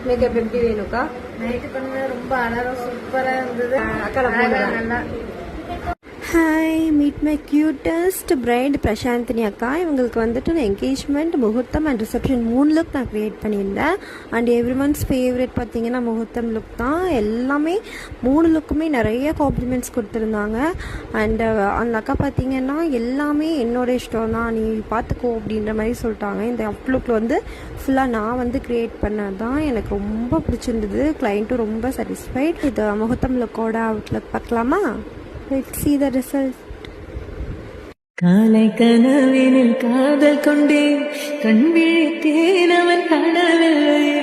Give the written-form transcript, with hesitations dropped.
Makeup எப்படி வேணும்க்கா? Night பண்ண ரொம்ப அழகா சூப்பரா இருந்தது. அக்கா நல்லா. Hi, meet my cutest bride Prasanthini அக்கா. இவங்களுக்கு வந்துட்டு என்கேஜ்மெண்ட், முகூர்த்தம் அண்ட் ரிசப்ஷன் 3 லுக் நான் க்ரியேட் பண்ணியிருந்தேன். அண்ட் எவ்ரி ஒன்ஸ் ஃபேவரட் பார்த்தீங்கன்னா முகூர்த்தம் லுக் தான். எல்லாமே 3 லுக்குமே நிறைய காம்ப்ளிமெண்ட்ஸ் கொடுத்துருந்தாங்க. அண்ட் அந்த அக்கா பார்த்தீங்கன்னா எல்லாமே என்னோட இஷ்டம் தான், நீ பார்த்துக்கோ அப்படின்ற மாதிரி சொல்லிட்டாங்க. இந்த அப்லுக்கில் வந்து ஃபுல்லாக நான் வந்து க்ரியேட் பண்ணது தான். எனக்கு ரொம்ப பிடிச்சிருந்தது. கிளைண்ட்டும் ரொம்ப சாட்டிஸ்ஃபைட். இது முகூர்த்தம் லுக்கோட அவுட்லுக் பார்க்கலாமா? Let's see the result. காலை கனவினில் காதல் கொண்டேன், கண் விழித்தேன் அவன் காணவில்லை.